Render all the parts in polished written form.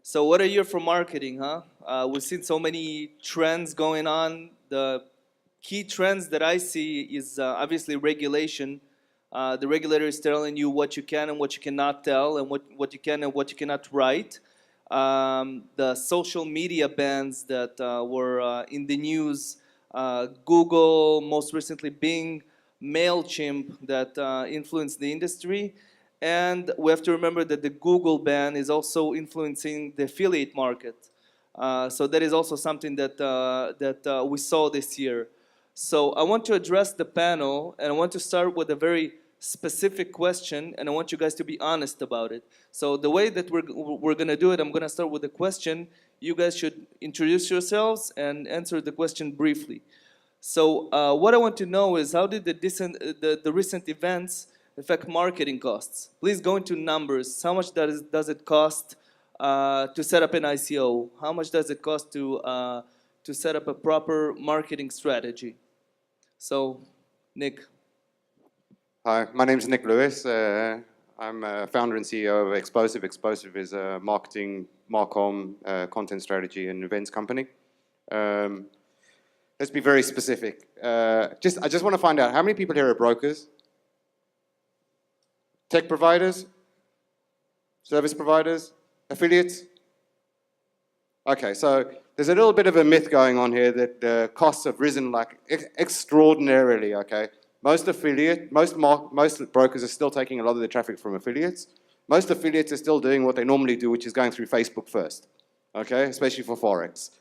So what a year for marketing, huh? We've seen so many trends going on. The key trends that I see is obviously regulation. The regulator is telling you what you can and what you cannot tell, and what you can and what you cannot write. The social media bans that were in the news, Google, most recently Bing, MailChimp that influenced the industry. And we have to remember that the Google ban is also influencing the affiliate market. So that is also something that we saw this year. So I want to address the panel, and I want to start with a very specific question, and I want you guys to be honest about it. So the way that we're gonna do it, I'm gonna start with a question. You guys should introduce yourselves and answer the question briefly. So what I want to know is how did the recent events affect marketing costs? Please go into numbers. How much does it cost to set up an ICO? How much does it cost to set up a proper marketing strategy? So, Nick. Hi, my name is Nick Lewis. I'm a founder and CEO of Explosive. Explosive is a marketing, marcom, content strategy and events company. Let's be very specific. I just want to find out, how many people here are brokers? Tech providers? Service providers? Affiliates? Okay, so there's a little bit of a myth going on here that the costs have risen like extraordinarily, okay? Most brokers are still taking a lot of their traffic from affiliates. Most affiliates are still doing what they normally do, which is going through Facebook first, okay? Especially for Forex.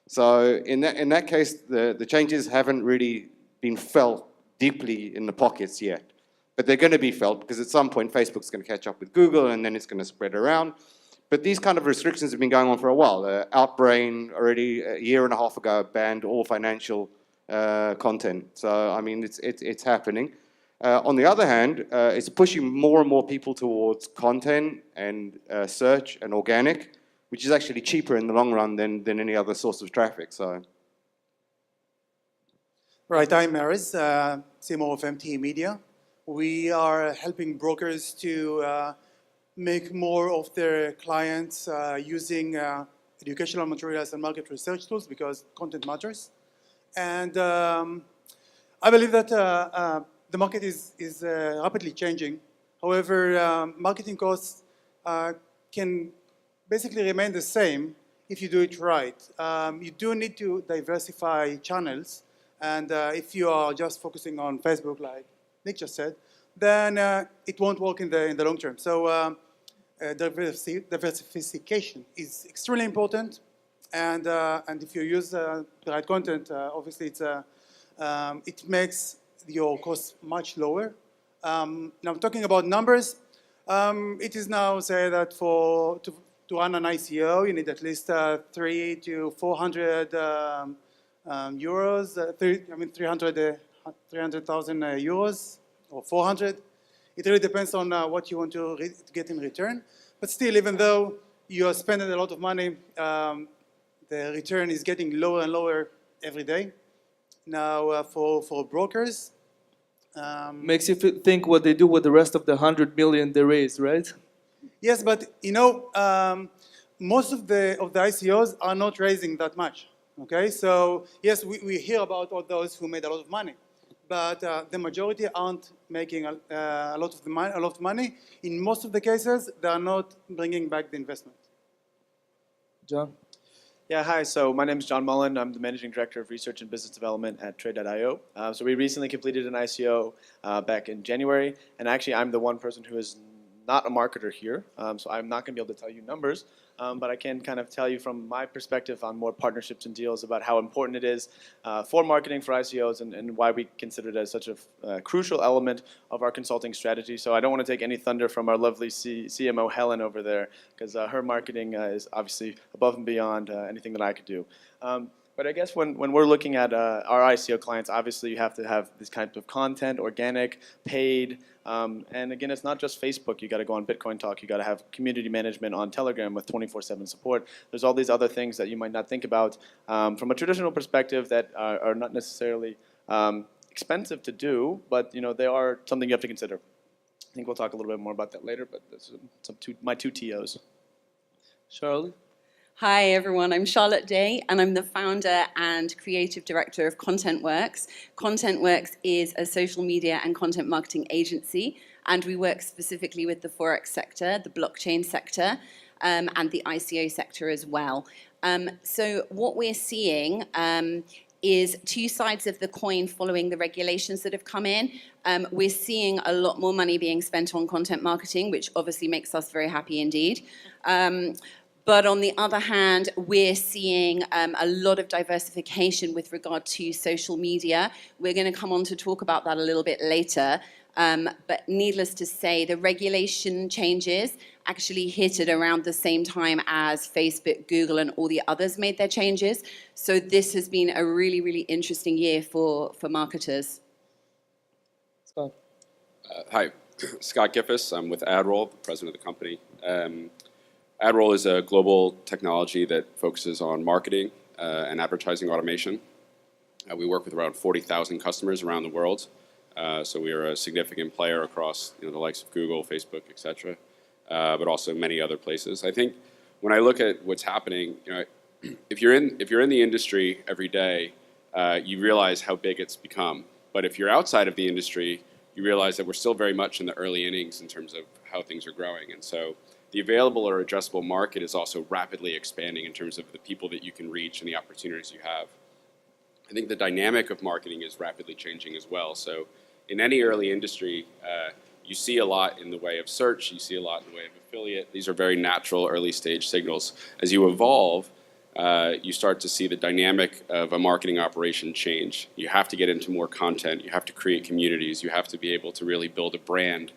So in that case, the changes haven't really been felt deeply in the pockets yet. But they're going to be felt because at some point Facebook's going to catch up with Google and then it's going to spread around. But these kind of restrictions have been going on for a while. Outbrain already a year and a half ago banned all financial content. So I mean, it's happening. On the other hand, it's pushing more and more people towards content and search and organic, which is actually cheaper in the long run than any other source of traffic. So. Right, I'm Maris, CMO of MT Media. We are helping brokers to make more of their clients using educational materials and market research tools because content matters. And I believe that the market is rapidly changing. However, marketing costs can basically remain the same if you do it right. You do need to diversify channels. And if you are just focusing on Facebook, like Nick just said, then it won't work in the long term. So diversification is extremely important. And if you use the right content, obviously it makes your costs much lower. Now, talking about numbers, it is now said that to run an ICO, you need at least 300 to 400 euros. 300,000 euros or 400. It really depends on what you want to get in return. But still, even though you are spending a lot of money, the return is getting lower and lower every day. Now, for brokers, makes you think what they do with the rest of the 100 million they raised, right? Yes, but you know, most of the ICOs are not raising that much. Okay, so yes, we hear about all those who made a lot of money, but the majority aren't making a lot of money. In most of the cases, they are not bringing back the investment. John? Yeah, hi. So my name is John Mullen. I'm the Managing Director of Research and Business Development at Trade.io. So we recently completed an ICO back in January, and actually I'm the one person who is not a marketer here, so I'm not going to be able to tell you numbers, but I can kind of tell you from my perspective on more partnerships and deals about how important it is for marketing for ICOs and why we consider it as such a crucial element of our consulting strategy. So I don't want to take any thunder from our lovely CMO Helen over there, because her marketing is obviously above and beyond anything that I could do. But I guess when we're looking at our ICO clients, obviously you have to have this kind of content, organic, paid, and again, it's not just Facebook. You got to go on Bitcoin Talk. You got to have community management on Telegram with 24/7 support. There's all these other things that you might not think about from a traditional perspective that are not necessarily expensive to do, but you know they are something you have to consider. I think we'll talk a little bit more about that later, but that's my two TOs. Charlotte? Hi everyone, I'm Charlotte Day and I'm the founder and creative director of ContentWorks. ContentWorks is a social media and content marketing agency, and we work specifically with the Forex sector, the blockchain sector, and the ICO sector as well. So what we're seeing is two sides of the coin following the regulations that have come in. We're seeing a lot more money being spent on content marketing, which obviously makes us very happy indeed. But on the other hand, we're seeing a lot of diversification with regard to social media. We're going to come on to talk about that a little bit later. But needless to say, the regulation changes actually hit at around the same time as Facebook, Google, and all the others made their changes. So this has been a really, really interesting year for marketers. Scott? Hi, Scott Giffis. I'm with AdRoll, the president of the company. AdRoll is a global technology that focuses on marketing and advertising automation. We work with around 40,000 customers around the world. So we are a significant player across the likes of Google, Facebook, etc., but also many other places. I think when I look at what's happening, if you're in the industry every day, you realize how big it's become. But if you're outside of the industry, you realize that we're still very much in the early innings in terms of how things are growing. And so the available or addressable market is also rapidly expanding in terms of the people that you can reach and the opportunities you have. I think the dynamic of marketing is rapidly changing as well. So in any early industry, you see a lot in the way of search, you see a lot in the way of affiliate. These are very natural early stage signals. As you evolve, you start to see the dynamic of a marketing operation change. You have to get into more content, you have to create communities, you have to be able to really build a brand.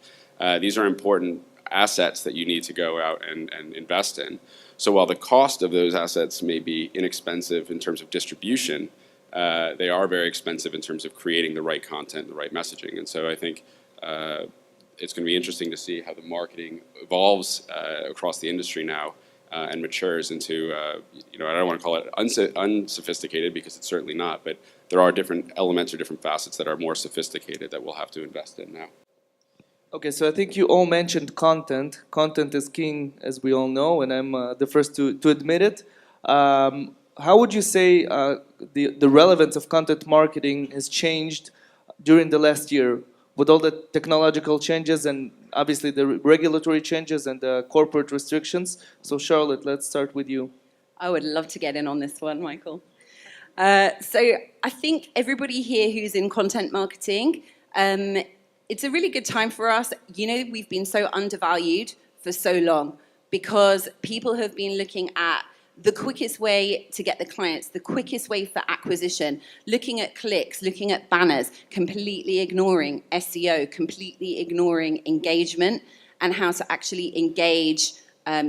These are important assets that you need to go out and invest in. So while the cost of those assets may be inexpensive in terms of distribution, they are very expensive in terms of creating the right content, the right messaging. And so I think it's going to be interesting to see how the marketing evolves across the industry now and matures into, I don't want to call it unsophisticated because it's certainly not, but there are different elements or different facets that are more sophisticated that we'll have to invest in now. Okay, so I think you all mentioned content. Content is king, as we all know, and I'm the first to admit it. How would you say the relevance of content marketing has changed during the last year with all the technological changes and obviously the regulatory changes and the corporate restrictions? So Charlotte, let's start with you. I would love to get in on this one, Michael. So I think everybody here who's in content marketing, it's a really good time for us. We've been so undervalued for so long because people have been looking at the quickest way to get the clients, the quickest way for acquisition, looking at clicks, looking at banners, completely ignoring SEO, completely ignoring engagement and how to actually engage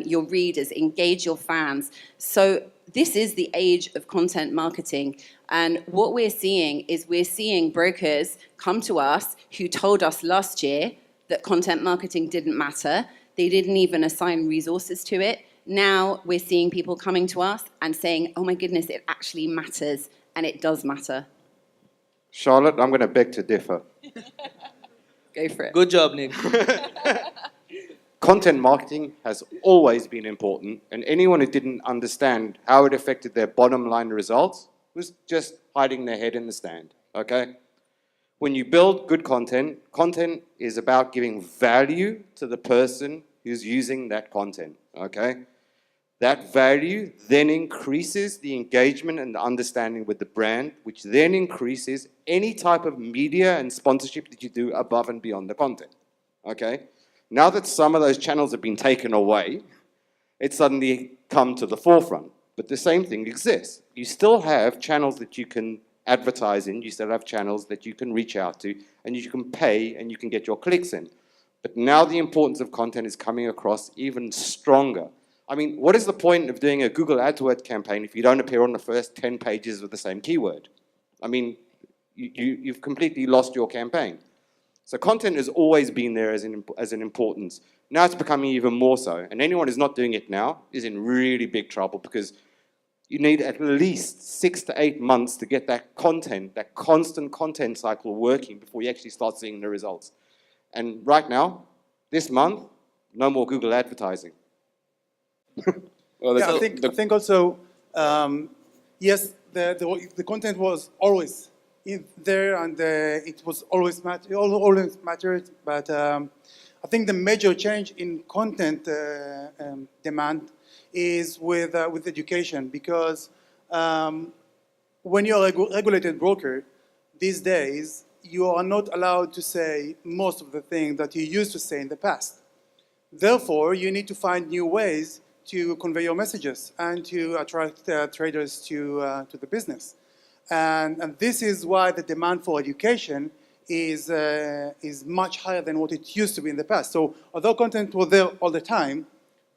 your readers, engage your fans. So this is the age of content marketing. And what we're seeing is we're seeing brokers come to us who told us last year that content marketing didn't matter. They didn't even assign resources to it. Now we're seeing people coming to us and saying, oh my goodness, it actually matters, and it does matter. Charlotte, I'm going to beg to differ. Go for it. Good job, Nick. Content marketing has always been important, and anyone who didn't understand how it affected their bottom line results was just hiding their head in the sand, okay? When you build good content, content is about giving value to the person who's using that content, okay? That value then increases the engagement and the understanding with the brand, which then increases any type of media and sponsorship that you do above and beyond the content, okay? Now that some of those channels have been taken away, it's suddenly come to the forefront. But the same thing exists. You still have channels that you can advertise in, you still have channels that you can reach out to, and you can pay and you can get your clicks in. But now the importance of content is coming across even stronger. I mean, what is the point of doing a Google AdWords campaign if you don't appear on the first 10 pages with the same keyword? I mean, you've completely lost your campaign. So content has always been there as an importance. Now it's becoming even more so. And anyone who's not doing it now is in really big trouble because you need at least 6 to 8 months to get that content, that constant content cycle working before you actually start seeing the results. And right now, this month, no more Google advertising. Well, Yeah, that's I think also, yes, the content was always there, and it was always always mattered. But I think the major change in content demand is with education, because when you're a regulated broker these days, you are not allowed to say most of the things that you used to say in the past. Therefore, you need to find new ways to convey your messages and to attract traders to the business. And this is why the demand for education is much higher than what it used to be in the past. So although content was there all the time,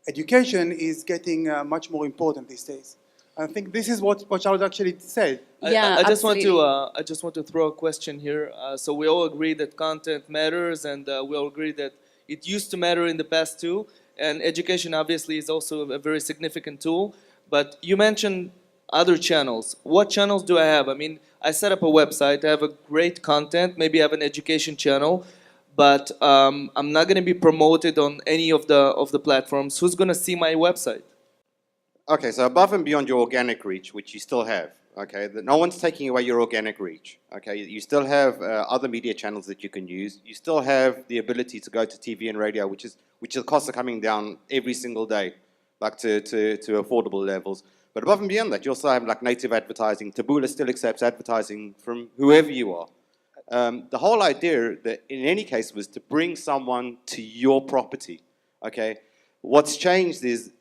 education is getting much more important these days. I think this is what Charles actually said. Yeah, I just want to absolutely. I just want to throw a question here. So we all agree that content matters, and we all agree that it used to matter in the past too. And education obviously is also a very significant tool. But you mentioned other channels. What channels do I have? I mean, I set up a website. I have a great content. Maybe I have an education channel, but I'm not going to be promoted on any of the platforms. Who's going to see my website? Okay, so above and beyond your organic reach, which you still have, okay, no one's taking away your organic reach, okay, you still have other media channels that you can use. You still have the ability to go to TV and radio, which the costs are coming down every single day, like to affordable levels. But above and beyond that, you also have like native advertising. Taboola still accepts advertising from whoever you are. The whole idea that in any case was to bring someone to your property, okay? What's changed is,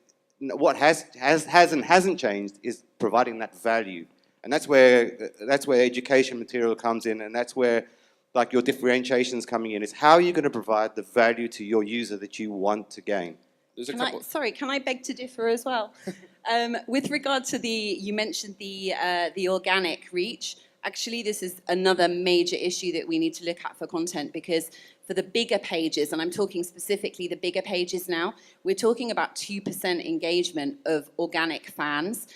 what hasn't changed is providing that value. And that's where education material comes in, and that's where like your differentiation's coming in, is how are you going to provide the value to your user that you want to gain? there's a Can I, couple. sorry, can I beg to differ as well? With regard to you mentioned the organic reach. Actually, this is another major issue that we need to look at for content, because for the bigger pages, and I'm talking specifically the bigger pages now, we're talking about 2% engagement of organic fans.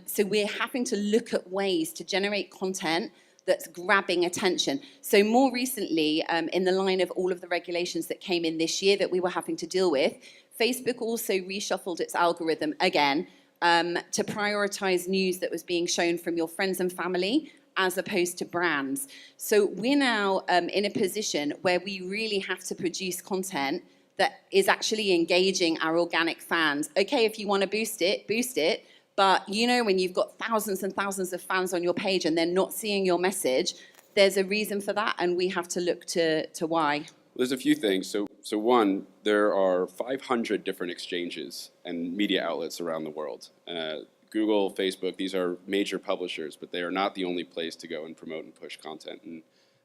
So we're having to look at ways to generate content that's grabbing attention. So more recently, in the line of all of the regulations that came in this year that we were having to deal with, Facebook also reshuffled its algorithm again to prioritize news that was being shown from your friends and family as opposed to brands. So we're now in a position where we really have to produce content that is actually engaging our organic fans. Okay, if you want to boost it. But you know, when you've got thousands and thousands of fans on your page and they're not seeing your message, there's a reason for that, and we have to look to why. There's a few things. So one, there are 500 different exchanges and media outlets around the world. Google, Facebook, these are major publishers, but they are not the only place to go and promote and push content. And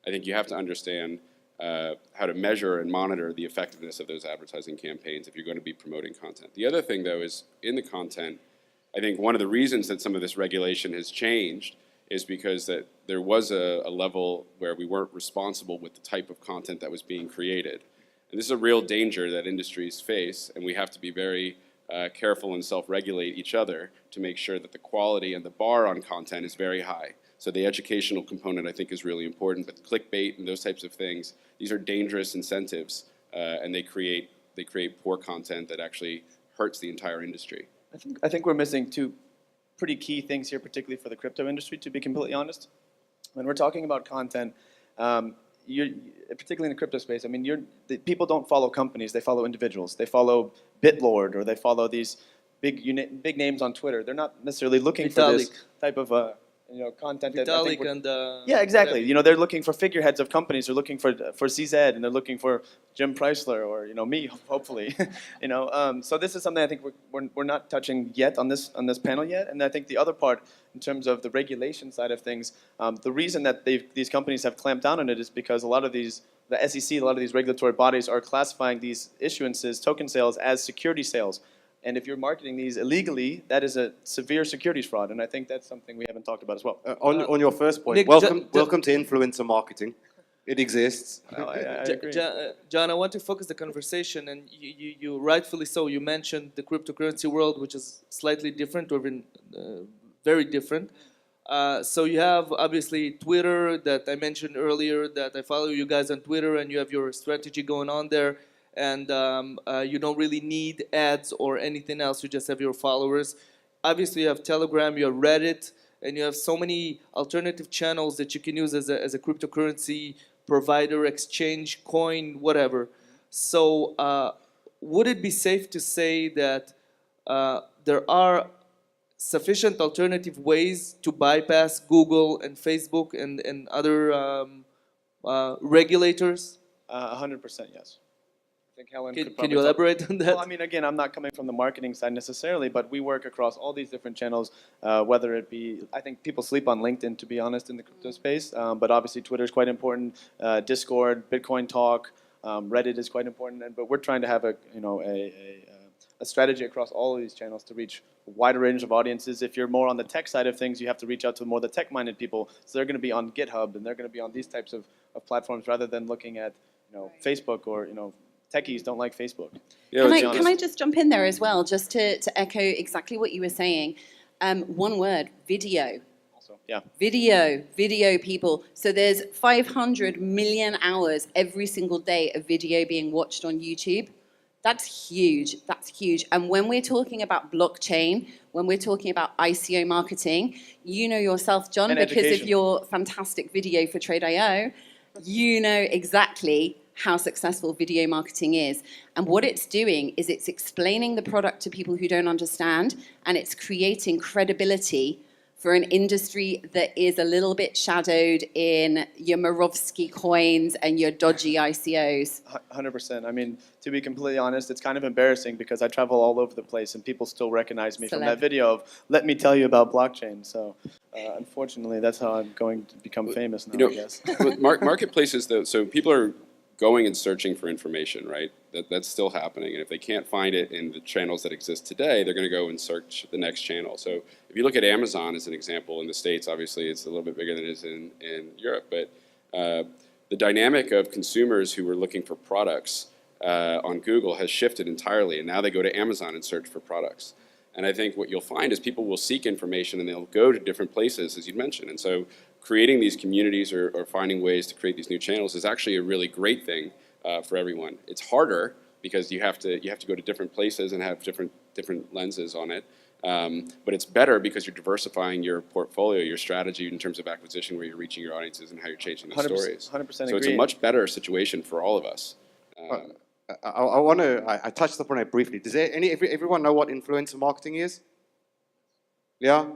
I think you have to understand how to measure and monitor the effectiveness of those advertising campaigns if you're going to be promoting content. The other thing, though, is in the content, I think one of the reasons that some of this regulation has changed is because that there was a level where we weren't responsible with the type of content that was being created. And this is a real danger that industries face, and we have to be very careful and self-regulate each other to make sure that the quality and the bar on content is very high. So the educational component, I think, is really important, but clickbait and those types of things, these are dangerous incentives, and they create poor content that actually hurts the entire industry. I think we're missing two pretty key things here, particularly for the crypto industry, to be completely honest. When we're talking about content, particularly in the crypto space, I mean, people don't follow companies, they follow individuals. They follow BitLord, or they follow these big names on Twitter. They're not necessarily looking for this type of content that I think yeah, exactly. You know, they're looking for figureheads of companies. They're looking for CZ, and they're looking for Jim Preisler, or me, hopefully. So this is something I think we're not touching yet on this panel yet. And I think the other part, in terms of the regulation side of things, the reason that these companies have clamped down on it is because a lot of the SEC, a lot of these regulatory bodies are classifying these issuances, token sales, as security sales. And if you're marketing these illegally, that is a severe securities fraud. And I think that's something we haven't talked about as well. On your first point, Nick, welcome to influencer marketing. It exists. No, I agree. John, I want to focus the conversation, and you rightfully so. You mentioned the cryptocurrency world, which is slightly different, or even very different. So you have obviously Twitter that I mentioned earlier. That I follow you guys on Twitter, and you have your strategy going on there. and you don't really need ads or anything else. You just have your followers. Obviously, you have Telegram, you have Reddit, and you have so many alternative channels that you can use as a cryptocurrency provider, exchange, coin, whatever. So, would it be safe to say that there are sufficient alternative ways to bypass Google and Facebook and other regulators? 100% yes. I think Helen could Can probably you elaborate on that? Well, I mean, again, I'm not coming from the marketing side necessarily, but we work across all these different channels, whether it be, I think people sleep on LinkedIn, to be honest, in the crypto space, but obviously Twitter is quite important, Discord, Bitcoin Talk, Reddit is quite important, but we're trying to have a strategy across all of these channels to reach a wider range of audiences. If you're more on the tech side of things, you have to reach out to more the tech-minded people, so they're going to be on GitHub, and they're going to be on these types of platforms rather than looking at Facebook or techies don't like Facebook. Yeah, Can I just jump in there as well, just to echo exactly what you were saying? One word, video. Also, yeah. Video, people. So there's 500 million hours every single day of video being watched on YouTube. That's huge. That's huge. And when we're talking about blockchain, when we're talking about ICO marketing, you know yourself, John, And because of education. your fantastic video for Trade.io, you know exactly how successful video marketing is. And what it's doing is it's explaining the product to people who don't understand, and it's creating credibility for an industry that is a little bit shadowed in your Morovsky coins and your dodgy ICOs. 100%. I mean, to be completely honest, it's kind of embarrassing because I travel all over the place and people still recognize me from that video of, let me tell you about blockchain. So unfortunately, that's how I'm going to become famous now, I guess. With marketplaces, though, so people are going and searching for information, right? That's still happening. And if they can't find it in the channels that exist today, they're going to go and search the next channel. So if you look at Amazon as an example, in the States, obviously it's a little bit bigger than it is in Europe, but the dynamic of consumers who were looking for products on Google has shifted entirely, and now they go to Amazon and search for products. And I think what you'll find is people will seek information and they'll go to different places, as you mentioned. And so creating these communities or finding ways to create these new channels is actually a really great thing for everyone. It's harder because you have to go to different places and have different lenses on it. But it's better because you're diversifying your portfolio, your strategy in terms of acquisition, where you're reaching your audiences and how you're changing the 100%, stories. 100% So agree. it's a much better situation for all of us. I touched upon it briefly. Does everyone know what influencer marketing is? Yeah?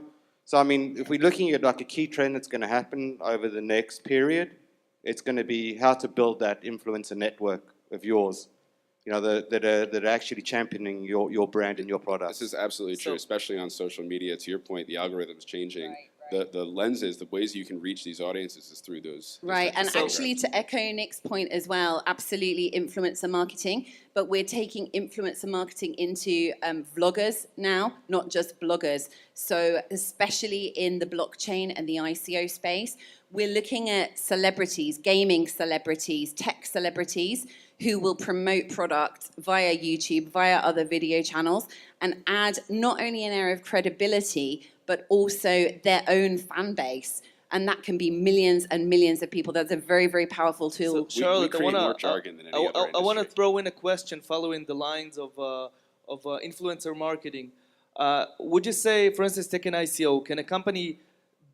So, I mean, if we're looking at like a key trend that's going to happen over the next period, it's going to be how to build that influencer network of yours, that are actually championing your brand and your product. This is absolutely true, especially on social media. To your point, the algorithm's changing. Right. The lenses, the ways you can reach these audiences is through those. Right, and types of actually to echo Nick's point as well, absolutely influencer marketing, but we're taking influencer marketing into vloggers now, not just bloggers. So especially in the blockchain and the ICO space, we're looking at celebrities, gaming celebrities, tech celebrities, who will promote products via YouTube, via other video channels, and add not only an air of credibility, but also their own fan base. And that can be millions and millions of people. That's a very, very powerful tool. So, Charlotte, create more jargon than any other I want to industry. throw in a question following the lines of influencer marketing. Would you say, for instance, take an ICO, can a company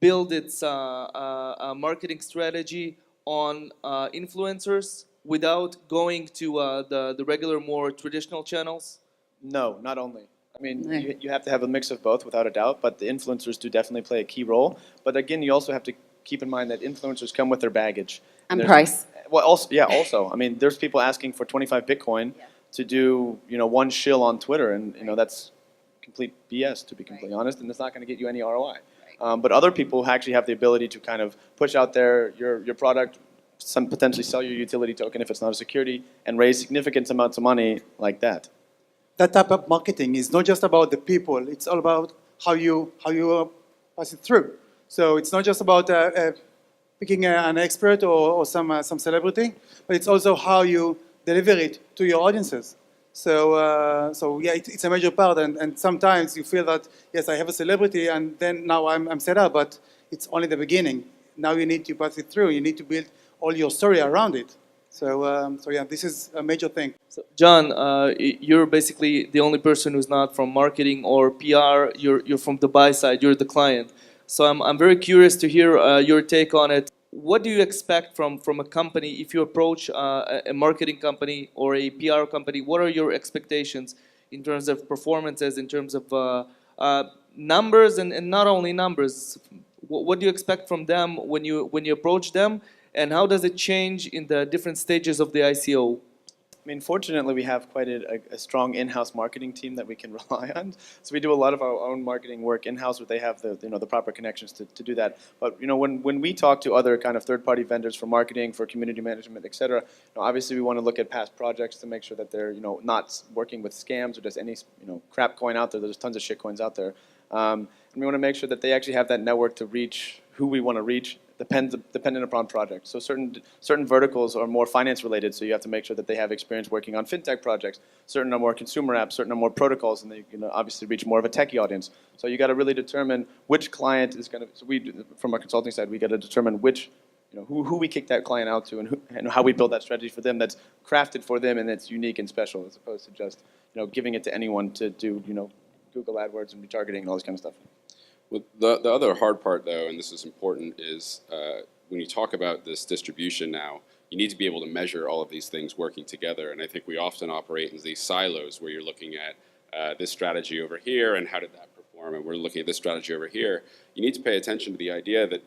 build its marketing strategy on influencers without going to the regular, more traditional channels? No, not only. I mean, No. you have to have a mix of both, without a doubt, but the influencers do definitely play a key role. But again, you also have to keep in mind that influencers come with their baggage. And there's- price. Well, also. I mean, there's people asking for 25 Bitcoin to do, one shill on Twitter, and, that's complete BS, to be completely honest, and it's not going to get you any ROI. But other people actually have the ability to kind of push out your product, potentially sell your utility token if it's not a security, and raise significant amounts of money like that. That type of marketing is not just about the people, it's all about how you pass it through. So it's not just about picking an expert or some celebrity, but it's also how you deliver it to your audiences. So yeah, it's a major part, and sometimes you feel that, yes, I have a celebrity, and then now I'm set up, but it's only the beginning. Now you need to pass it through. You need to build all your story around it. So yeah, this is a major thing. So, John, you're basically the only person who's not from marketing or PR. You're from the buy side. You're the client. So I'm very curious to hear your take on it. What do you expect from a company if you approach a marketing company or a PR company? What are your expectations in terms of performances, in terms of numbers, and not only numbers? What do you expect from them when you approach them, and how does it change in the different stages of the ICO? I mean, fortunately, we have quite a strong in-house marketing team that we can rely on. So we do a lot of our own marketing work in-house, where they have the proper connections to do that. But when we talk to other kind of third-party vendors for marketing, for community management, et cetera, obviously we want to look at past projects to make sure that they're not working with scams or just any crap coin out there. There's tons of shit coins out there, and we want to make sure that they actually have that network to reach who we want to reach. Dependent upon projects. So certain verticals are more finance related, so you have to make sure that they have experience working on fintech projects. Certain are more consumer apps, certain are more protocols, and they can obviously reach more of a techie audience. So you got to really determine which client is going to. So we, from our consulting side, we got to determine which, who we kick that client out to, and how we build that strategy for them that's crafted for them and that's unique and special, as opposed to just giving it to anyone to do Google AdWords and retargeting and all this kind of stuff. Well, the other hard part, though, and this is important, is when you talk about this distribution now, you need to be able to measure all of these things working together. And I think we often operate in these silos where you're looking at this strategy over here and how did that perform, and we're looking at this strategy over here. You need to pay attention to the idea that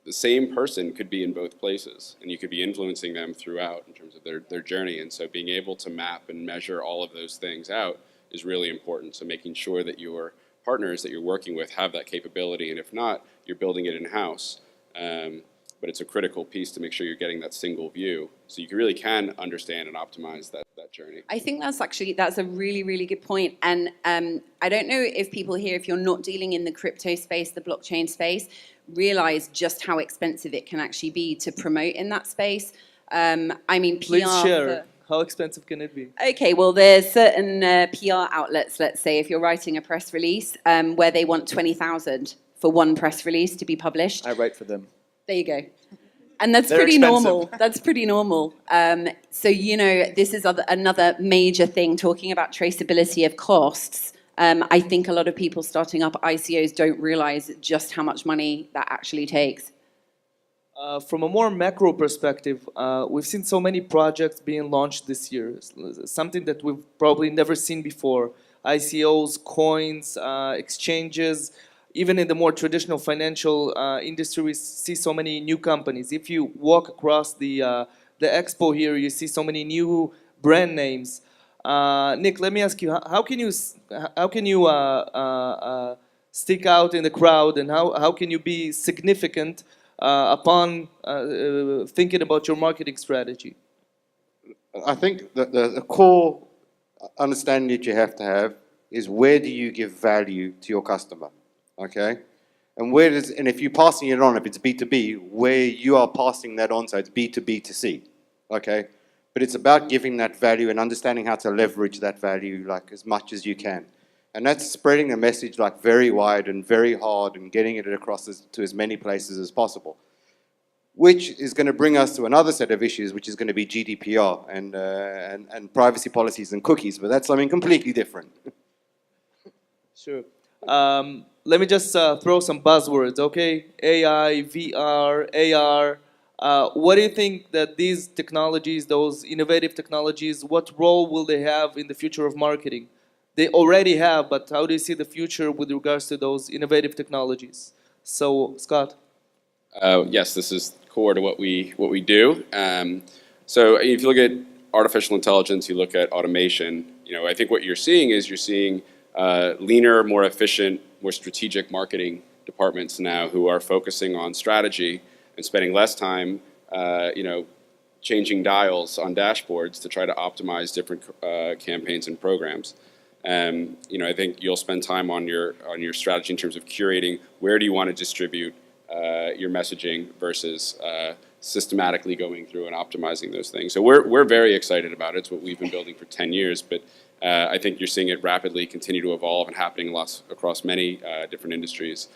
the same person could be in both places, and you could be influencing them throughout in terms of their journey. And so being able to map and measure all of those things out is really important. So making sure that you're partners that you're working with have that capability, and if not, you're building it in-house. But it's a critical piece to make sure you're getting that single view, so you really can understand and optimize that journey. I think that's a really, really good point. And I don't know if people here, if you're not dealing in the crypto space, the blockchain space, realize just how expensive it can actually be to promote in that space. I mean, PR. Please share. How expensive can it be? Okay, well, there's certain PR outlets, let's say, if you're writing a press release, where they want 20,000 for one press release to be published. I write for them. There you go. And that's They're pretty expensive. normal. That's pretty normal. So, this is another major thing, talking about traceability of costs. I think a lot of people starting up ICOs don't realize just how much money that actually takes. From a more macro perspective, we've seen so many projects being launched this year, something that we've probably never seen before. ICOs, coins, exchanges, even in the more traditional financial industry, we see so many new companies. If you walk across the expo here, you see so many new brand names. Nick, let me ask you, how can you stick out in the crowd, and how can you be significant upon thinking about your marketing strategy? I think that the core understanding that you have is, where do you give value to your customer, okay? And if you're passing it on, if it's B2B, where you are passing that on, so it's B2B2C, okay? But it's about giving that value and understanding how to leverage that value as much as you can. And that's spreading the message very wide and very hard and getting it across to as many places as possible, which is going to bring us to another set of issues, which is going to be GDPR and privacy policies and cookies, but that's something completely different. Sure. Let me just throw some buzzwords, okay? AI, VR, AR. What do you think that these technologies, those innovative technologies, what role will they have in the future of marketing? They already have, but how do you see the future with regards to those innovative technologies? So, Scott. Yes, this is core to what we do. So if you look at artificial intelligence, you look at automation. I think what you're seeing is leaner, more efficient, more strategic marketing departments now who are focusing on strategy and spending less time, changing dials on dashboards to try to optimize different campaigns and programs. I think you'll spend time on your strategy in terms of curating where do you want to distribute your messaging versus systematically going through and optimizing those things. So we're very excited about it. It's what we've been building for 10 years, but I think you're seeing it rapidly continue to evolve and happening across many different industries.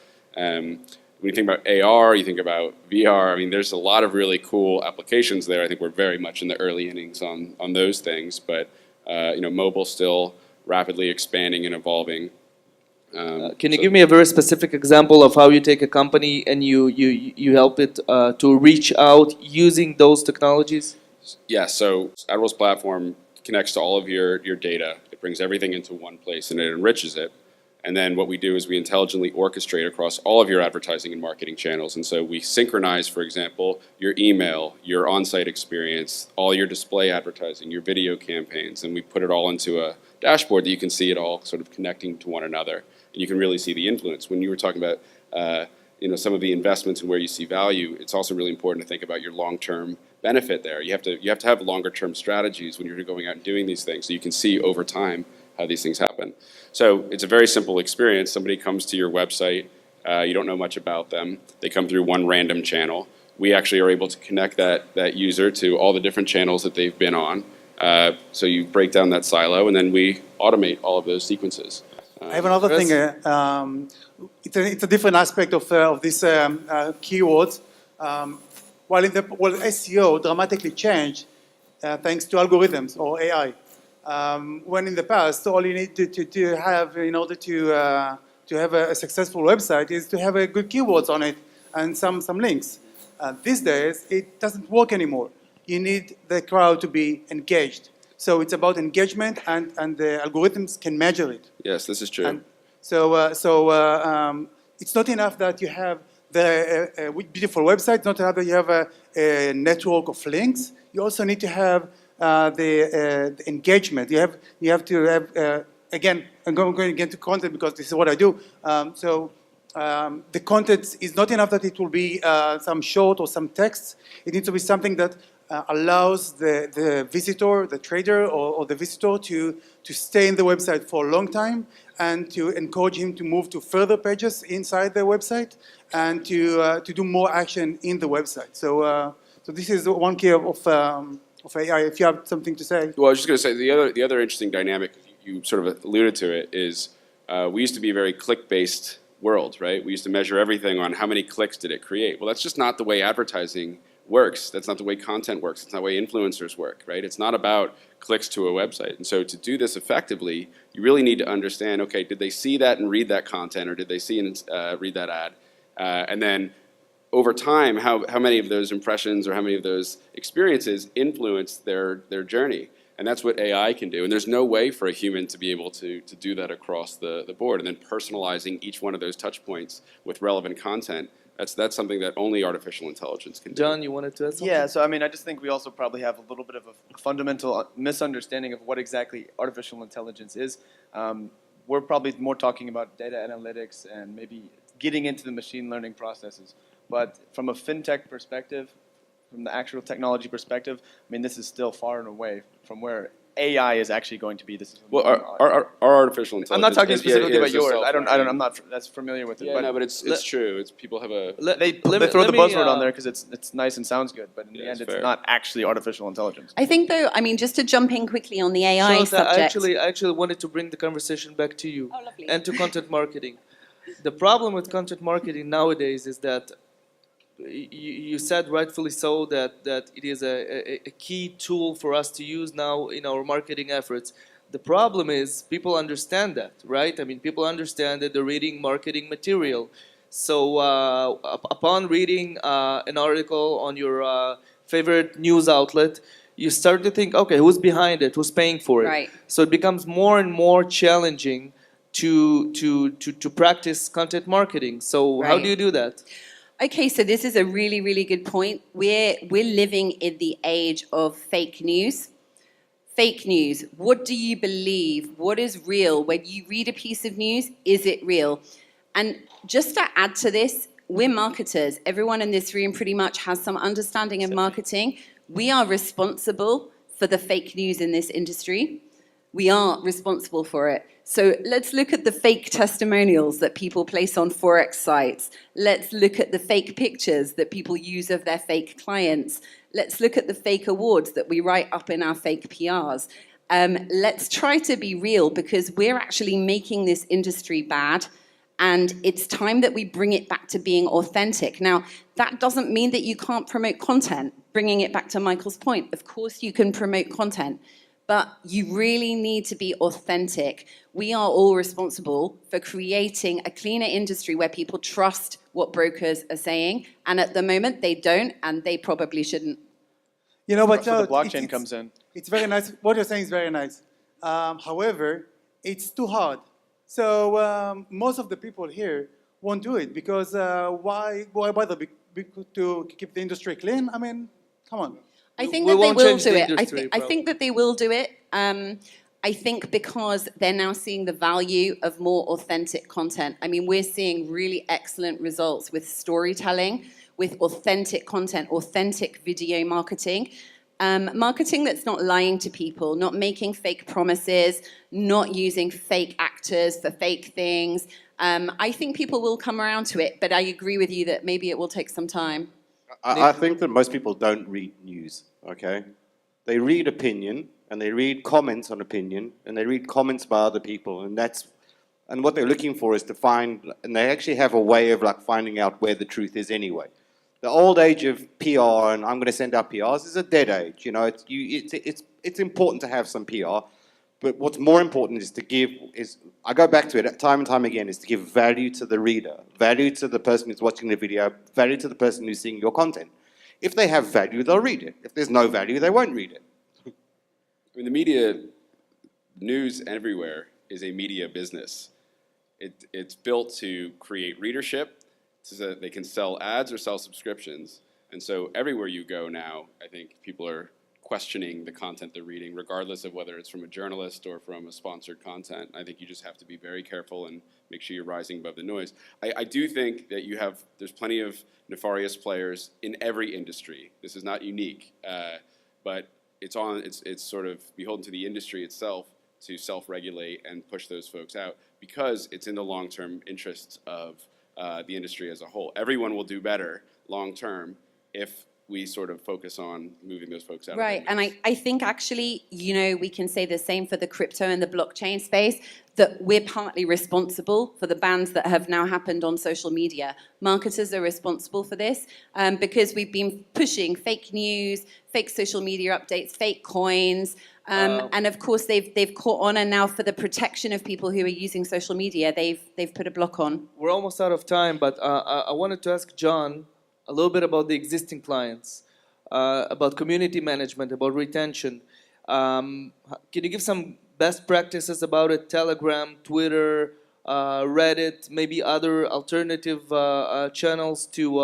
when you think about AR, you think about VR, I mean, there's a lot of really cool applications there. I think we're very much in the early innings on those things, but mobile still rapidly expanding and evolving. Can you give me a very specific example of how you take a company and you help it to reach out using those technologies? Yeah, so Admiral's platform connects to all of your data. It brings everything into one place and it enriches it. And then what we do is we intelligently orchestrate across all of your advertising and marketing channels. And so we synchronize, for example, your email, your on-site experience, all your display advertising, your video campaigns, and we put it all into a dashboard that you can see it all sort of connecting to one another. And you can really see the influence. When you were talking about some of the investments and where you see value, it's also really important to think about your long-term benefit there. You have to have longer-term strategies when you're going out and doing these things, so you can see over time how these things happen. So it's a very simple experience. Somebody comes to your website, you don't know much about them. They come through one random channel. We actually are able to connect that user to all the different channels that they've been on. So you break down that silo, and then we automate all of those sequences. I have another thing. It's a different aspect of these keywords. While SEO dramatically changed thanks to algorithms or AI. When in the past, all you need to have in order to have a successful website is to have a good keywords on it and some links. These days, it doesn't work anymore. You need the crowd to be engaged. So it's about engagement, and the algorithms can measure it. Yes, this is true. And so it's not enough that you have the beautiful website. It's not enough that you have a network of links. You also need to have the engagement. You have to have again. I'm going to get to content because this is what I do. The content is not enough that it will be some short or some text. It needs to be something that allows the visitor, the trader, or the visitor to stay in the website for a long time, and to encourage him to move to further pages inside the website, and to do more action in the website. So this is one key of AI. If you have something to say. Well, I was just going to say the other interesting dynamic, you sort of alluded to it, is we used to be a very click-based world, right? We used to measure everything on how many clicks did it create. Well, that's just not the way advertising works. That's not the way content works. It's not the way influencers work, right? It's not about clicks to a website. And so to do this effectively, you really need to understand, okay, did they see that and read that content, or did they see and read that ad? And then over time, how many of those impressions or how many of those experiences influence their journey? And that's what AI can do. And there's no way for a human to be able to do that across the board. And then personalizing each one of those touch points with relevant content, that's something that only artificial intelligence can do. John, you wanted to add something? Yeah, so I mean, I just think we also probably have a little bit of a fundamental misunderstanding of what exactly artificial intelligence is. We're probably more talking about data analytics and maybe getting into the machine learning processes. But from a fintech perspective, from the actual technology perspective, I mean, this is still far and away from where AI is actually going to be. This is Well, our artificial intelligence. I'm not talking specifically about it's yours. yourself, I'm not that's familiar with it. Yeah, but no, but it's true. It's people have a. they throw the buzzword on there because it's nice and sounds good, but in the end, it's it's fair. not actually artificial intelligence. I think, though, I mean, just to jump in quickly on the AI Charlotte, subject. I actually wanted to bring the conversation back to you Oh, lovely. and to content marketing. The problem with content marketing nowadays is that you said rightfully so that it is a key tool for us to use now in our marketing efforts. The problem is people understand that, right? I mean, people understand that they're reading marketing material. So upon reading an article on your favorite news outlet, you start to think, okay, who's behind it? Who's paying for it? Right. So it becomes more and more challenging to practice content marketing. So how Right. do you do that? Okay, so this is a really, really good point. We're living in the age of fake news. Fake news. What do you believe? What is real? When you read a piece of news, is it real? And just to add to this, we're marketers. Everyone in this room pretty much has some understanding of marketing. We are responsible for the fake news in this industry. We are responsible for it. So let's look at the fake testimonials that people place on Forex sites. Let's look at the fake pictures that people use of their fake clients. Let's look at the fake awards that we write up in our fake PRs. Let's try to be real, because we're actually making this industry bad. And it's time that we bring it back to being authentic. Now, that doesn't mean that you can't promote content. Bringing it back to Michael's point, of course you can promote content, but you really need to be authentic. We are all responsible for creating a cleaner industry where people trust what brokers are saying, and at the moment they don't, and they probably shouldn't. You know, but That's where the Charlotte, blockchain comes in. It's very nice. What you're saying is very nice. However, it's too hard. So most of the people here won't do it because why bother to keep the industry clean? I mean, come on. I think We that they won't will change do the it. industry, I think that they will do it. I think because they're now seeing the value of more authentic content. I mean, we're seeing really excellent results with storytelling, with authentic content, authentic video marketing. Marketing that's not lying to people, not making fake promises, not using fake actors for fake things. I think people will come around to it, but I agree with you that maybe it will take some time. I think that most people don't read news, okay? They read opinion, and they read comments on opinion, and they read comments by other people, and what they're looking for is to find, and they actually have a way of like finding out where the truth is anyway. The old age of PR and I'm going to send out PRs is a dead age. You know, it's important to have some PR, but what's more important is to give, I go back to it time and time again, is to give value to the reader, value to the person who's watching the video, value to the person who's seeing your content. If they have value, they'll read it. If there's no value, they won't read it. I mean, the media, news everywhere is a media business. It's built to create readership, so that they can sell ads or sell subscriptions. And so everywhere you go now, I think people are questioning the content they're reading, regardless of whether it's from a journalist or from a sponsored content. I think you just have to be very careful and make sure you're rising above the noise. I do think that there's plenty of nefarious players in every industry. This is not unique, but it's sort of beholden to the industry itself to self-regulate and push those folks out because it's in the long-term interests of the industry as a whole. Everyone will do better long-term if we sort of focus on moving those folks out. Right, and I think actually, you know, we can say the same for the crypto and the blockchain space, that we're partly responsible for the bans that have now happened on social media. Marketers are responsible for this because we've been pushing fake news, fake social media updates, fake coins, and of course they've caught on, and now for the protection of people who are using social media, they've put a block on. We're almost out of time, but I wanted to ask John a little bit about the existing clients, about community management, about retention. Can you give some best practices about it? Telegram, Twitter, Reddit, maybe other alternative channels to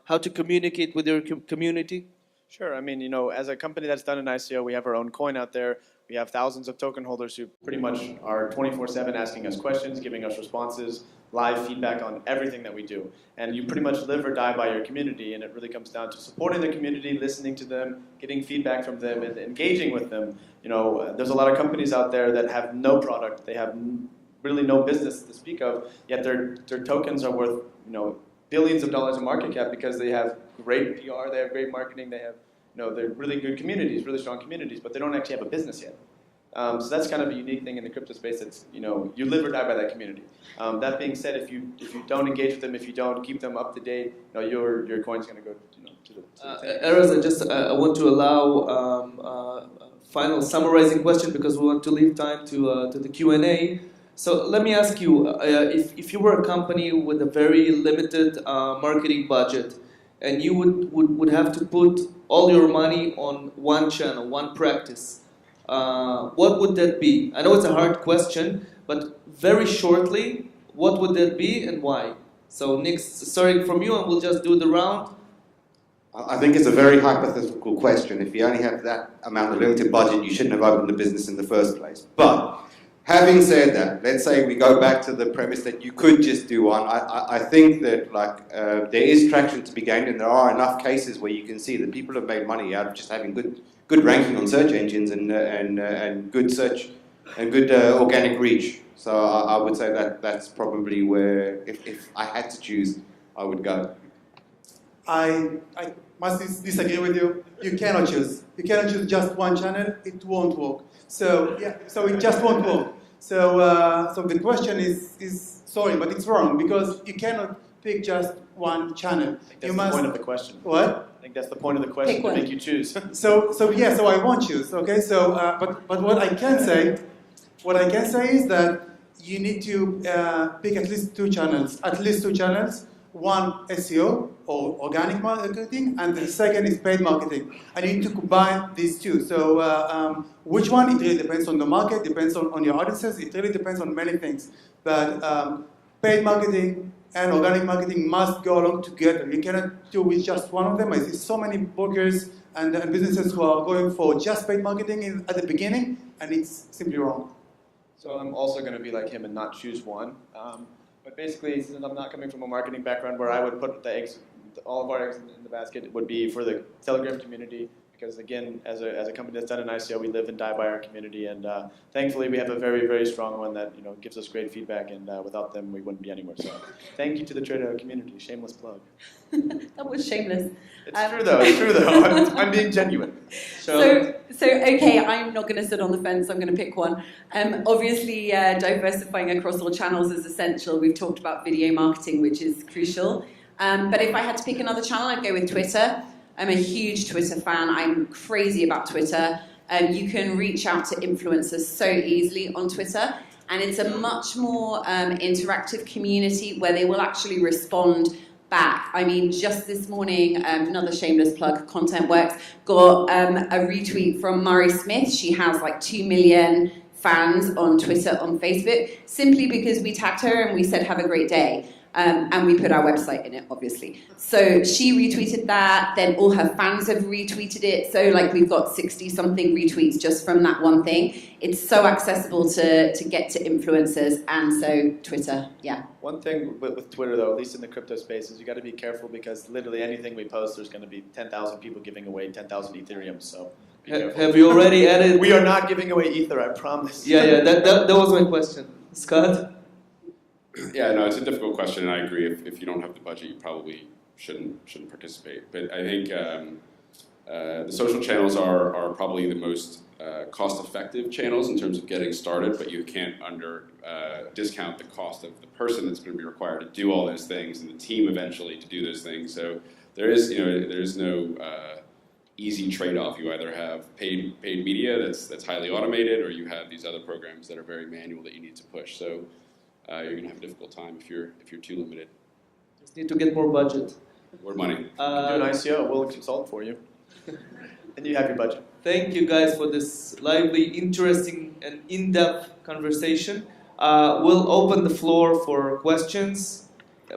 how to communicate with your community? Sure. I mean, you know, as a company that's done an ICO, we have our own coin out there. We have thousands of token holders who pretty much are 24/7 asking us questions, giving us responses, live feedback on everything that we do. And you pretty much live or die by your community, and it really comes down to supporting the community, listening to them, getting feedback from them, and engaging with them. You know, there's a lot of companies out there that have no product. They have really no business to speak of, yet their tokens are worth, you know, billions of dollars in market cap because they have great PR, they have great marketing, they have, you know, they're really good communities, really strong communities, but they don't actually have a business yet. So that's kind of a unique thing in the crypto space. That's, you know, you live or die by that community. That being said, if you don't engage with them, if you don't keep them up to date, you know, your coin's going to go, you know, to the Erez, I want to allow final summarizing question because we want to leave time to the Q&A. So let me ask you, if you were a company with a very limited marketing budget, and you would have to put all your money on one channel, one practice, what would that be? I know it's a hard question, but very shortly, what would that be and why? So Nick, starting from you, and we'll just do the round. I think it's a very hypothetical question. If you only have that amount of limited budget, you shouldn't have opened the business in the first place. But having said that, let's say we go back to the premise that you could just do one. I think that like there is traction to be gained, and there are enough cases where you can see that people have made money out of just having good ranking on search engines and good search and good organic reach. So I would say that that's probably where, if I had to choose, I would go. I must disagree with you. You cannot choose. You cannot choose just one channel. It won't work. So yeah, so it just won't work. So the question is sorry, but it's wrong because you cannot pick just one channel. That's the point of the question. What? I think that's the point of the question, Pick to one. make you choose. So I won't choose. Okay. So, but what I can say is that you need to pick at least two channels. One SEO or organic marketing, and the second is paid marketing. And you need to combine these two. So which one? It really depends on the market, depends on your audiences. It really depends on many things. But paid marketing and organic marketing must go along together. You cannot do with just one of them. I see so many brokers and businesses who are going for just paid marketing at the beginning, and it's simply wrong. So I'm also going to be like him and not choose one. But basically, since I'm not coming from a marketing background where I would put all of our eggs in the basket, it would be for the Telegram community. Because again, as a company that's done an ICO, we live and die by our community, and thankfully we have a very, very strong one that gives us great feedback, and without them we wouldn't be anywhere. So thank you to the Trader community. Shameless plug. That was shameless. It's true though. It's true though. I'm being genuine. So okay, I'm not going to sit on the fence. I'm going to pick one. Obviously, diversifying across all channels is essential. We've talked about video marketing, which is crucial. But if I had to pick another channel, I'd go with Twitter. I'm a huge Twitter fan. I'm crazy about Twitter. You can reach out to influencers so easily on Twitter, and it's a much more interactive community where they will actually respond back. I mean, just this morning, another shameless plug, ContentWorks, got a retweet from Murray Smith. She has like 2 million fans on Twitter, on Facebook, simply because we tagged her and we said, have a great day. And we put our website in it, obviously. So she retweeted that, then all her fans have retweeted it. So like we've got 60-something retweets just from that one thing. It's so accessible to get to influencers, and so Twitter, yeah. One thing with Twitter though, at least in the crypto space, is you got to be careful because literally anything we post, there's going to be 10,000 people giving away 10,000 Ethereum. So be careful. Have you already added? We are not giving away Ether, I promise. Yeah, that was my question. Scott? Yeah, no, it's a difficult question, and I agree. If you don't have the budget, you probably shouldn't participate. But I think the social channels are probably the most cost-effective channels in terms of getting started. But you can't discount the cost of the person that's going to be required to do all those things, and the team eventually to do those things. So there's no easy trade-off. You either have paid media that's highly automated, or you have these other programs that are very manual that you need to push. So you're going to have a difficult time if you're too limited. Just need to get more budget. More money. Do an ICO, we'll consult for you. And you have your budget. Thank you guys for this lively, interesting, and in-depth conversation. We'll open the floor for questions.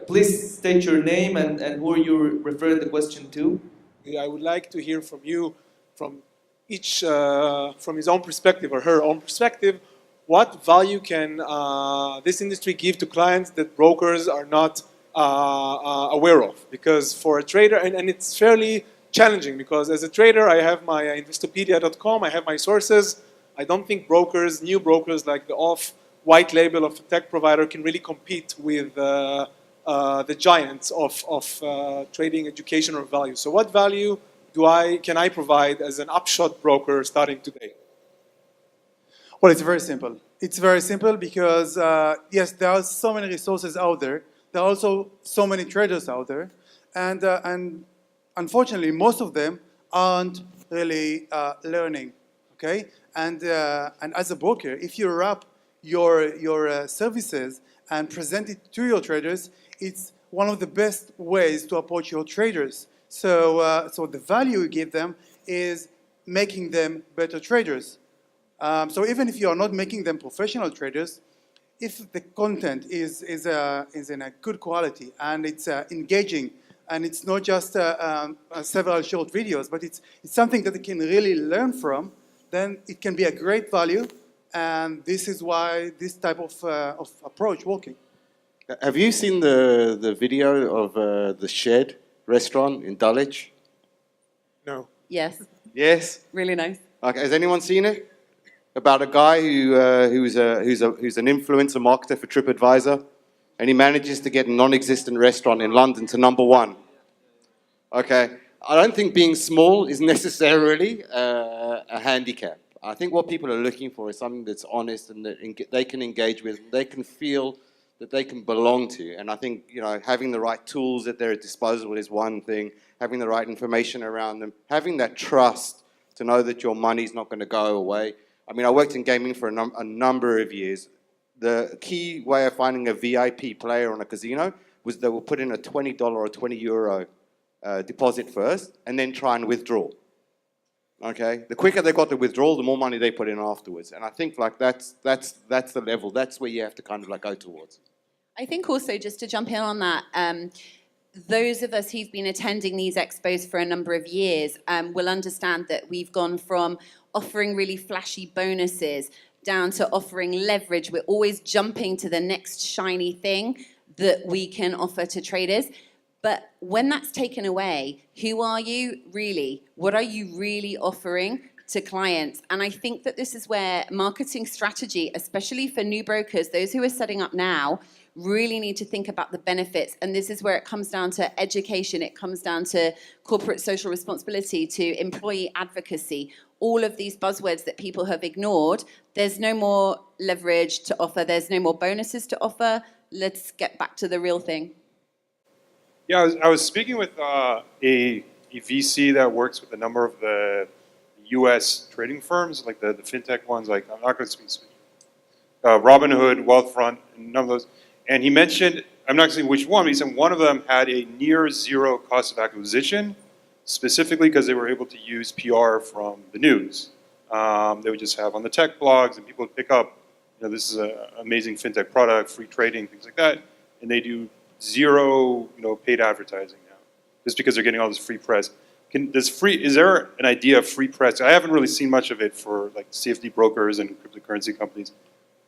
Please state your name and who are you referring the question to. I would like to hear from you, from each, from his own perspective or her own perspective, what value can this industry give to clients that brokers are not aware of? Because for a trader, and it's fairly challenging, because as a trader, I have my investopedia.com, I have my sources. I don't think brokers, new brokers like the white label of a tech provider can really compete with the giants of trading education or value. So what value can I provide as an upshot broker starting today? Well, it's very simple. It's very simple because, yes, there are so many resources out there. There are also so many traders out there. And unfortunately, most of them aren't really learning, okay? And as a broker, if you wrap your services and present it to your traders, it's one of the best ways to approach your traders. So the value you give them is making them better traders. So even if you are not making them professional traders, if the content is in a good quality and it's engaging, and it's not just several short videos, but it's something that they can really learn from, then it can be a great value, and this is why this type of approach working. Have you seen the video of the Shed restaurant in Dulwich? No. Yes, Yes. really nice. Okay. Has anyone seen it? About a guy who's an influencer marketer for TripAdvisor, and he manages to get a non-existent restaurant in London to #1. Okay. I don't think being small is necessarily a handicap. I think what people are looking for is something that's honest and that they can engage with. They can feel that they can belong to. And I think, having the right tools at their disposal is one thing, having the right information around them, having that trust to know that your money's not going to go away. I mean, I worked in gaming for a number of years. The key way of finding a VIP player on a casino was they will put in a $20 or €20 deposit first and then try and withdraw. Okay, the quicker they got the withdrawal, the more money they put in afterwards. And I think that's the level. That's where you have to kind of go towards. I think also, just to jump in on that, those of us who've been attending these expos for a number of years will understand that we've gone from offering really flashy bonuses down to offering leverage. We're always jumping to the next shiny thing that we can offer to traders. But when that's taken away, who are you really? What are you really offering to clients? And I think that this is where marketing strategy, especially for new brokers, those who are setting up now, really need to think about the benefits. And this is where it comes down to education. It comes down to corporate social responsibility, to employee advocacy, all of these buzzwords that people have ignored. There's no more leverage to offer. There's no more bonuses to offer. Let's get back to the real thing. Yeah, I was speaking with a VC that works with a number of the U.S. trading firms, like the fintech ones. Like, I'm not going to speak Robinhood, Wealthfront, and none of those. And he mentioned, I'm not saying which one, but he said one of them had a near zero cost of acquisition, specifically because they were able to use PR from the news. They would just have on the tech blogs, and people would pick up, this is an amazing fintech product, free trading, things like that, and they do zero, paid advertising now, just because they're getting all this free press. Is there an idea of free press? I haven't really seen much of it for like CFD brokers and cryptocurrency companies.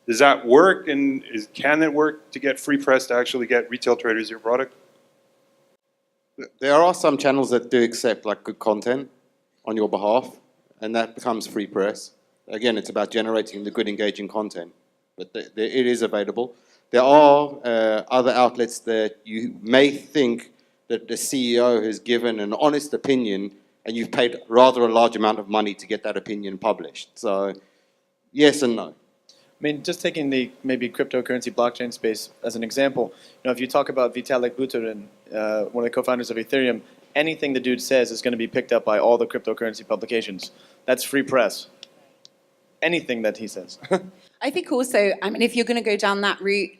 Does that work, and can it work to get free press to actually get retail traders your product? There are some channels that do accept like good content on your behalf, and that becomes free press. Again, it's about generating the good, engaging content, but it is available. There are other outlets that you may think that the CEO has given an honest opinion, and you've paid rather a large amount of money to get that opinion published. So, yes and no. I mean, just taking the maybe cryptocurrency blockchain space as an example, if you talk about Vitalik Buterin, one of the co-founders of Ethereum, anything the dude says is going to be picked up by all the cryptocurrency publications. That's free press. Anything that he says. I think also, if you're going to go down that route,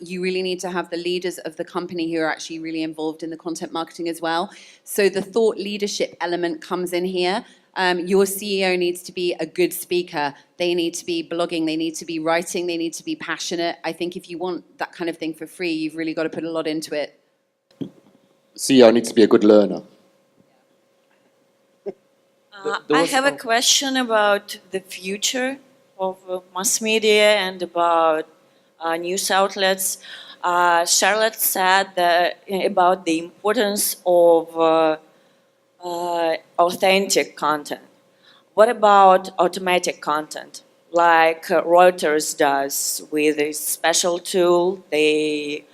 you really need to have the leaders of the company who are actually really involved in the content marketing as well. So the thought leadership element comes in here. Your CEO needs to be a good speaker. They need to be blogging. They need to be writing. They need to be passionate. I think if you want that kind of thing for free, you've really got to put a lot into it. CEO needs to be a good learner. I have a question about the future of mass media and about news outlets. Charlotte said that about the importance of authentic content. What about automatic content, like Reuters does with a special tool? They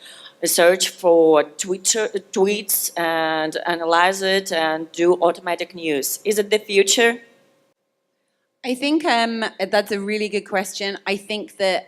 search for tweets and analyze it and do automatic news. Is it the future? I think that's a really good question. I think that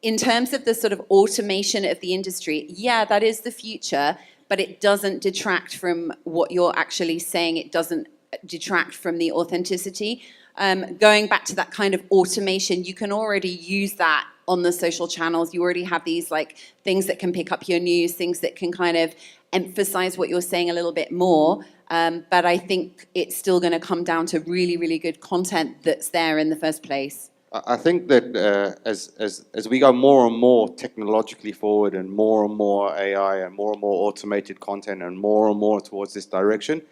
in terms of the sort of automation of the industry, yeah, that is the future, but it doesn't detract from what you're actually saying. It doesn't detract from the authenticity. Going back to that kind of automation, you can already use that on the social channels. You already have these like things that can pick up your news, things that can kind of emphasize what you're saying a little bit more. But I think it's still going to come down to really, really good content that's there in the first place. I think that as we go more and more technologically forward and more AI and more automated content and more towards this direction,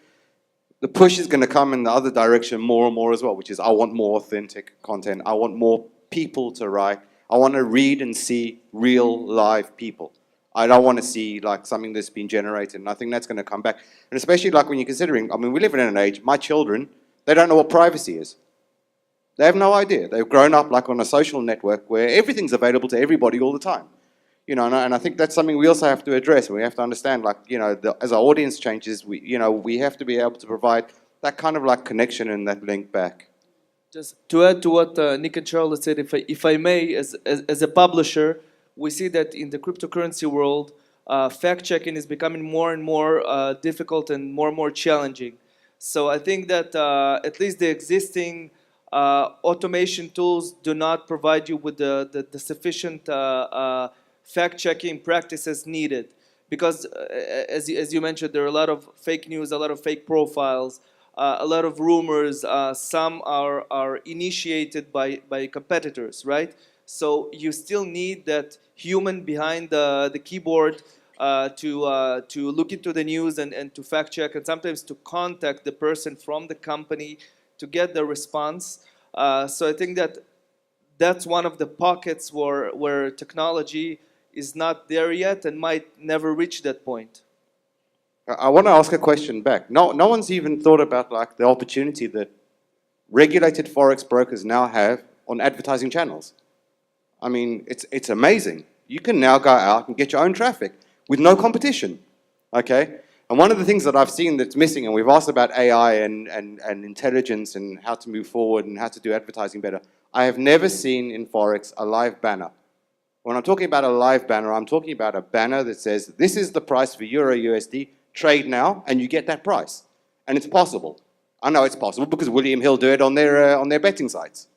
the push is going to come in the other direction more and more as well, which is I want more authentic content. I want more people to write. I want to read and see real live people. I don't want to see like something that's been generated, and I think that's going to come back. And especially like when you're considering, we live in an age, my children, they don't know what privacy is. They have no idea. They've grown up like on a social network where everything's available to everybody all the time. And I think that's something we also have to address. We have to understand, like, as our audience changes, we have to be able to provide that kind of like connection and that link back. Just to add to what Nick and Charlotte said, if I may, as a publisher, we see that in the cryptocurrency world, fact-checking is becoming more and more difficult and more challenging. So I think that at least the existing automation tools do not provide you with the sufficient fact-checking practices needed. Because as you mentioned, there are a lot of fake news, a lot of fake profiles, a lot of rumors. Some are initiated by competitors, right? So you still need that human behind the keyboard to look into the news and to fact check, and sometimes to contact the person from the company to get the response. So I think that that's one of the pockets where technology is not there yet and might never reach that point. I want to ask a question back. No one's even thought about like the opportunity that regulated forex brokers now have on advertising channels. I mean, it's amazing. You can now go out and get your own traffic with no competition, okay? And one of the things that I've seen that's missing, and we've asked about AI and intelligence and how to move forward and how to do advertising better, I have never seen in forex a live banner. When I'm talking about a live banner, I'm talking about a banner that says, this is the price for Euro USD, trade now, and you get that price. And it's possible. I know it's possible because William Hill do it on their betting sites.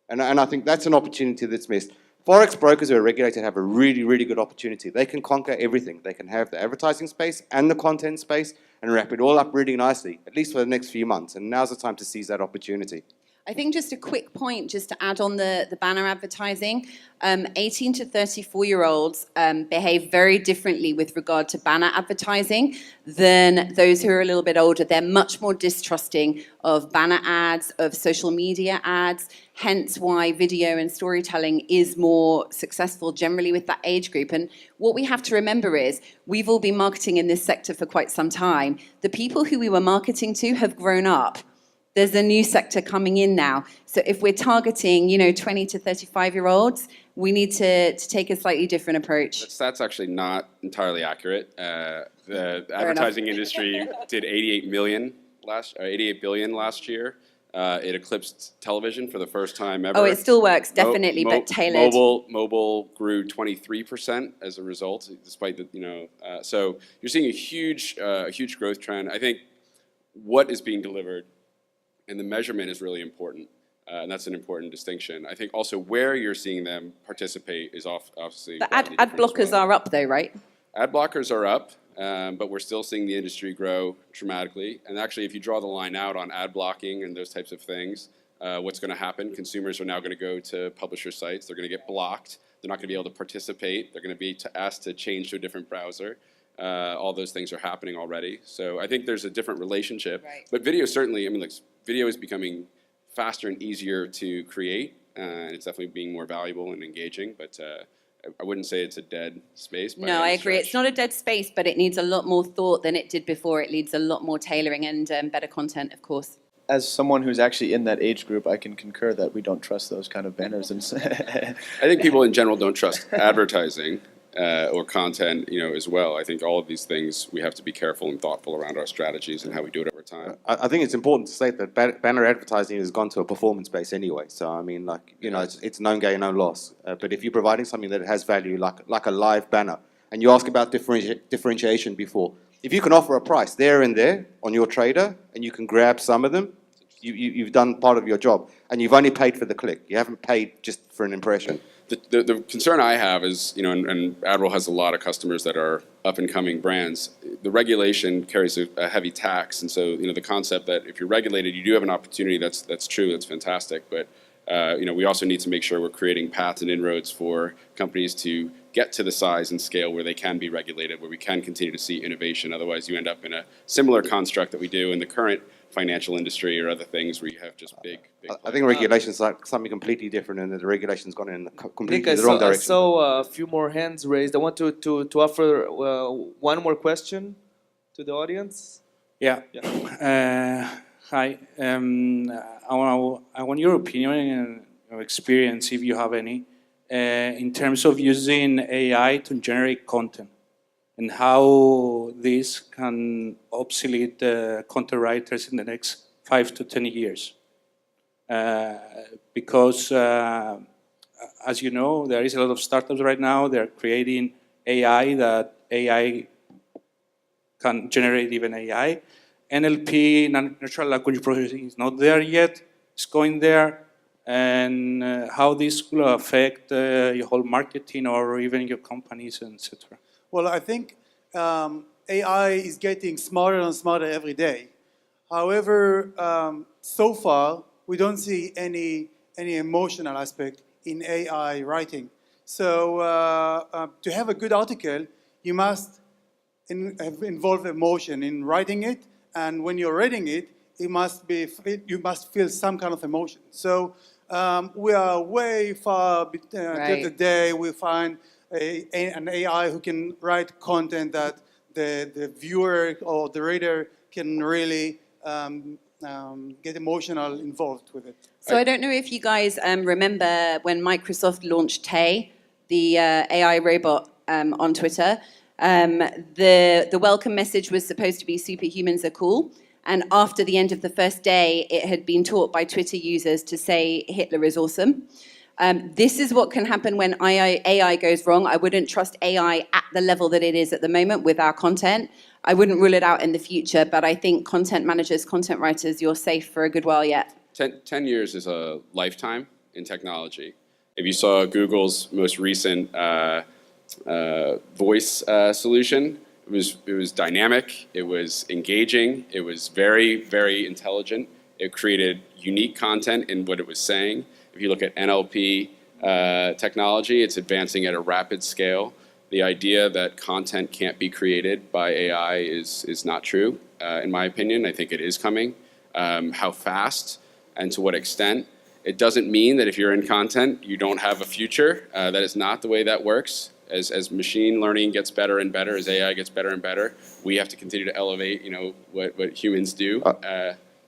And I think that's an opportunity that's missed. Forex brokers who are regulated have a really, really good opportunity. They can conquer everything. They can have the advertising space and the content space and wrap it all up really nicely, at least for the next few months. And now's the time to seize that opportunity. I think just a quick point, just to add on the banner advertising, 18 to 34-year-olds behave very differently with regard to banner advertising than those who are a little bit older. They're much more distrusting of banner ads, of social media ads, hence why video and storytelling is more successful generally with that age group. And what we have to remember is we've all been marketing in this sector for quite some time. The people who we were marketing to have grown up. There's a new sector coming in now. So if we're targeting, 20 to 35-year-olds, we need to take a slightly different approach. That's actually not entirely accurate. The advertising industry did 88 billion last year. It eclipsed television for the first time ever. Oh, it still works, definitely, but tailored. Mobile grew 23% as a result, despite the, so you're seeing a huge growth trend. I think what is being delivered and the measurement is really important, and that's an important distinction. I think also where you're seeing them participate is obviously. The ad blockers are up though, right? Ad blockers are up, but we're still seeing the industry grow dramatically. And actually, if you draw the line out on ad blocking and those types of things, what's going to happen? Consumers are now going to go to publisher sites. They're going to get blocked. They're not going to be able to participate. They're going to be asked to change to a different browser. All those things are happening already. So I think there's a different relationship. Right. But video certainly, video is becoming faster and easier to create. And it's definitely being more valuable and engaging. But I wouldn't say it's a dead space. No, I agree. It's not a dead space, but it needs a lot more thought than it did before. It needs a lot more tailoring and better content, of course. As someone who's actually in that age group, I can concur that we don't trust those kind of banners. I think people in general don't trust advertising or content, as well. I think all of these things, we have to be careful and thoughtful around our strategies and how we do it over time. I think it's important to state that banner advertising has gone to a performance base anyway. So, it's known gain, no loss. But if you're providing something that has value, like a live banner, and you ask about differentiation before, if you can offer a price there and there on your trader, and you can grab some of them, you've done part of your job. And you've only paid for the click. You haven't paid just for an impression. The concern I have is, and Admiral has a lot of customers that are up-and-coming brands. The regulation carries a heavy tax, and so the concept that if you're regulated, you do have an opportunity. That's true. That's fantastic. But we also need to make sure we're creating paths and inroads for companies to get to the size and scale where they can be regulated, where we can continue to see innovation. Otherwise, you end up in a similar construct that we do in the current financial industry or other things where you have just big I think regulations are something completely different, and the regulation's gone in completely the wrong direction. I saw a few more hands raised. I want to offer one more question to the audience. Yeah. Hi. I want your opinion and your experience, if you have any, in terms of using AI to generate content and how this can obsolete content writers in the next 5 to 10 years. Because as you know, there is a lot of startups right now. They're creating AI that AI can generate even AI. NLP, natural language processing, is not there yet. It's going there. And how this will affect your whole marketing or even your companies, etc. Well, I think AI is getting smarter and smarter every day. However, so far, we don't see any emotional aspect in AI writing. So to have a good article, you must involve emotion in writing it, and when you're reading it, you must feel some kind of emotion. So we are way far till the day we find an AI who can write content that the viewer or the reader can really get emotional involved with it. So I don't know if you guys remember when Microsoft launched Tay, the AI robot on Twitter. The welcome message was supposed to be superhumans are cool. And after the end of the first day, it had been taught by Twitter users to say Hitler is awesome. This is what can happen when AI goes wrong. I wouldn't trust AI at the level that it is at the moment with our content. I wouldn't rule it out in the future, but I think content managers, content writers, you're safe for a good while yet. 10 years is a lifetime in technology. If you saw Google's most recent voice solution, it was dynamic, it was engaging, it was very, very intelligent. It created unique content in what it was saying. If you look at NLP technology, it's advancing at a rapid scale. The idea that content can't be created by AI is not true, in my opinion. I think it is coming. How fast and to what extent? It doesn't mean that if you're in content, you don't have a future. That is not the way that works. As machine learning gets better and better, as AI gets better and better, we have to continue to elevate, what humans do.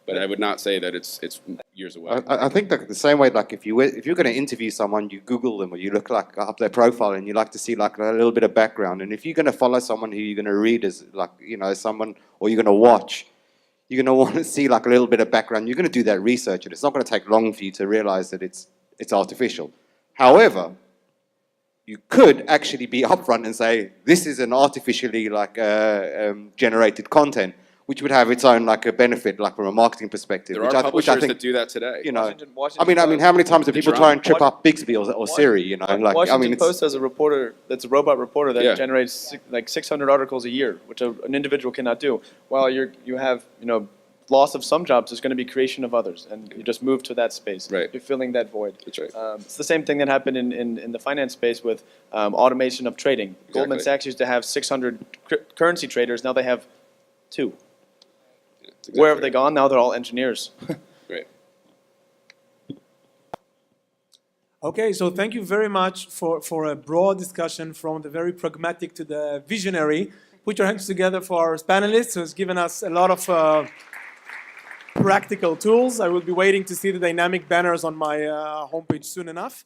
But I would not say that it's years away. I think that the same way, like if you're going to interview someone, you Google them or you look like up their profile and you like to see like a little bit of background. And if you're going to follow someone who you're going to read as like someone, or you're going to watch, you're going to want to see like a little bit of background. You're going to do that research, and it's not going to take long for you to realize that it's artificial. However, you could actually be upfront and say this is an artificially generated content, which would have its own like a benefit, like from a marketing perspective. There are publishers that do that today. I mean, how many times do people try and trip up Bixby or Siri? Washington Post has a reporter that's a robot reporter that generates like 600 articles a year, which an individual cannot do. While you have loss of some jobs, there's going to be creation of others, and you just move to that space. Right. You're filling that void. That's right. It's the same thing that happened in the finance space with automation of trading. Exactly. Goldman Sachs used to have 600 currency traders. Now they have 2. Exactly Where have they gone? Now they're all engineers. Right. Okay, so thank you very much for a broad discussion from the very pragmatic to the visionary. Put your hands together for our panelists who has given us a lot of practical tools. I will be waiting to see the dynamic banners on my homepage soon enough.